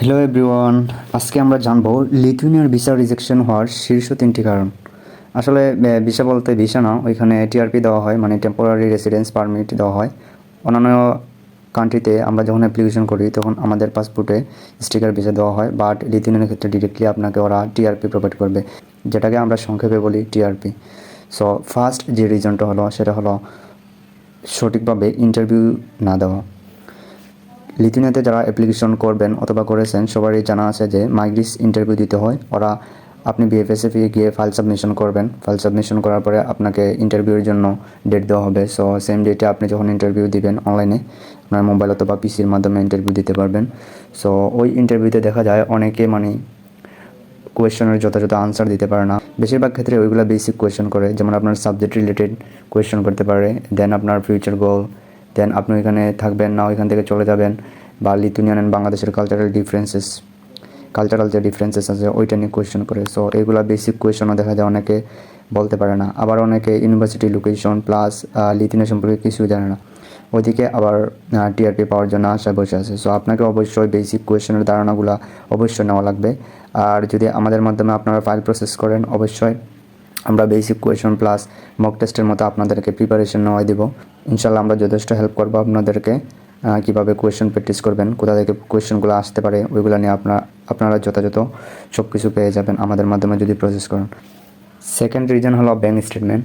Hello everyone, আজকে আমরা জানবো লিথুয়ানিয়ার ভিসা রিজেকশন হওয়ার শীর্ষ 3টি কারণ। আসলে ভিসা বলতে ভিসা না, ওইখানে টিআরপি দেওয়া হয়, মানে টেম্পোরারি রেসিডেন্স পারমিট দেওয়া হয়। অন্যান্য কান্ট্রিতে আমরা যখন অ্যাপ্লিকেশন করি তখন আমাদের পাসপোর্টে স্টিকার ভিসা দেওয়া হয়, বাট লিথুয়ানিয়ার ক্ষেত্রে ডিরেক্টলি আপনাকে ওরা টিআরপি প্রোভাইড করবে, যেটাকে আমরা সংক্ষেপে বলি টিআরপি। সো ফার্স্ট যে রিজনটা হলো সেটা হলো সঠিকভাবে ইন্টারভিউ না দেওয়া। লিথুয়ানিয়াতে যারা অ্যাপ্লিকেশন করবেন অথবা করেছেন সবারই জানা আছে যে মাইগ্রিস ইন্টারভিউ দিতে হয়। ওরা আপনি বিএফএসএফে গিয়ে ফাইল সাবমিশন করবেন, ফাইল সাবমিশন করার পরে আপনাকে ইন্টারভিউর জন্য ডেট দেওয়া হবে। সো সেম ডেটে আপনি যখন ইন্টারভিউ দিবেন অনলাইনে আপনার মোবাইল অথবা পিসির মাধ্যমে ইন্টারভিউ দিতে পারবেন। সো ওই ইন্টারভিউতে দেখা যায় অনেকে কোয়েশ্চেনের যথাযথ আনসার দিতে পারে না। বেশিরভাগ ক্ষেত্রে ওইগুলো বেসিক কোয়েশ্চেন করে, যেমন আপনার সাবজেক্ট রিলেটেড কোয়েশ্চেন করতে পারে, দেন আপনার ফিউচার গোল, দেন আপনি ওইখানে থাকবেন না ওইখান থেকে চলে যাবেন, বা লিথুয়ানিয়ান অ্যান্ড বাংলাদেশের কালচারাল যে ডিফারেন্সেস আছে ওইটা নিয়ে কোয়েশ্চেন করে। সো এইগুলো বেসিক কোয়েশ্চেনও দেখা যায় অনেকে বলতে পারে না। আবার অনেকে ইউনিভার্সিটি লোকেশন প্লাস লিথুয়ানিয়া সম্পর্কে কিছুই জানে না, ওইদিকে আবার টিআরপি পাওয়ার জন্য আশায় বসে আছে। সো আপনাকে অবশ্যই বেসিক কোয়েশ্চেনের ধারণাগুলো অবশ্যই নেওয়া লাগবে। আর যদি আমাদের মাধ্যমে আপনারা ফাইল প্রসেস করেন অবশ্যই আমরা বেসিক কোয়েশ্চন প্লাস মক টেস্টের মতো আপনাদেরকে প্রিপারেশন নেওয়াই দেবো। ইনশাল্লাহ আমরা যথেষ্ট হেল্প করবো আপনাদেরকে, কীভাবে কোয়েশ্চেন প্র্যাকটিস করবেন, কোথা থেকে কোয়েশ্চেনগুলো আসতে পারে ওইগুলো নিয়ে আপনারা যথাযথ সব কিছু পেয়ে যাবেন আমাদের মাধ্যমে যদি প্রসেস করেন। সেকেন্ড রিজন হলো ব্যাঙ্ক স্টেটমেন্ট।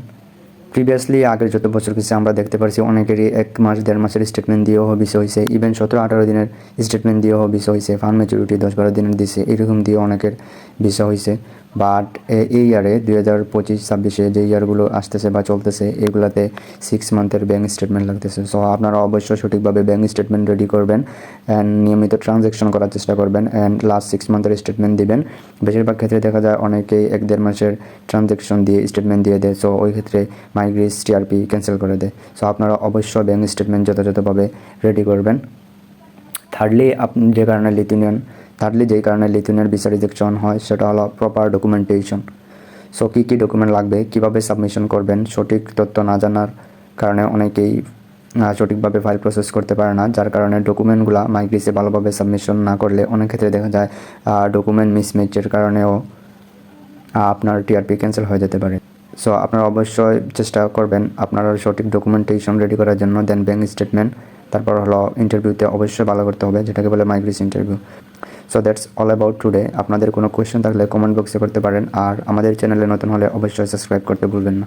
প্রিভিয়াসলি আগের যত বছর কিছু আমরা দেখতে পারছি অনেকেরই 1 মাস 1.5 মাসের স্টেটমেন্ট দিয়েও ভিসা হয়েছে, ইভেন 17-18 দিনের স্টেটমেন্ট দিয়েও ভিসা হয়েছে, ফান্ড ম্যাচুরিটি 10-12 দিনের দিছে, এরকম দিয়ে অনেকের ভিসা হয়েছে। বাট এই ইয়ারে 2025-26 যে ইয়ারগুলো আসতেছে বা চলতেছে এগুলাতে 6 মান্থের ব্যাঙ্ক স্টেটমেন্ট লাগতেছে। সো আপনারা অবশ্যই সঠিকভাবে ব্যাঙ্ক স্টেটমেন্ট রেডি করবেন অ্যান্ড নিয়মিত ট্রানজ্যাকশন করার চেষ্টা করবেন অ্যান্ড লাস্ট 6 মান্থের স্টেটমেন্ট দিবেন। বেশিরভাগ ক্ষেত্রে দেখা যায় অনেকেই 1-1.5 মাসের ট্রানজ্যাকশন দিয়ে স্টেটমেন্ট দিয়ে দেয়, সো ওই ক্ষেত্রে মাইগ্রিস টিআরপি ক্যান্সেল করে দেয়। সো আপনারা অবশ্যই ব্যাঙ্ক স্টেটমেন্ট যথাযথভাবে রেডি করবেন। থার্ডলি যেই কারণে লিথুয়ানিয়ার ভিসা রিজেকশন হয় সেটা হলো প্রপার ডকুমেন্টেশন। সো কী ডকুমেন্ট লাগবে, কীভাবে সাবমিশন করবেন, সঠিক তথ্য না জানার কারণে অনেকেই সঠিকভাবে ফাইল প্রসেস করতে পারে না, যার কারণে ডকুমেন্টগুলো মাইগ্রিসে ভালোভাবে সাবমিশন না করলে অনেক ক্ষেত্রে দেখা যায় ডকুমেন্ট মিসম্যাচের কারণেও আপনার টিআরপি ক্যান্সেল হয়ে যেতে পারে। সো আপনারা অবশ্যই চেষ্টা করবেন আপনারা সঠিক ডকুমেন্টেশন রেডি করার জন্য, দেন ব্যাঙ্ক স্টেটমেন্ট, তারপর হলো ইন্টারভিউতে অবশ্যই ভালো করতে হবে, যেটাকে বলে মাইগ্রিস interview. So that's all about today. আপনাদের কোনো কোয়েশ্চেন থাকলে কমেন্ট বক্সে করতে পারেন, আর আমাদের চ্যানেলে নতুন হলে অবশ্যই সাবস্ক্রাইব করতে ভুলবেন না।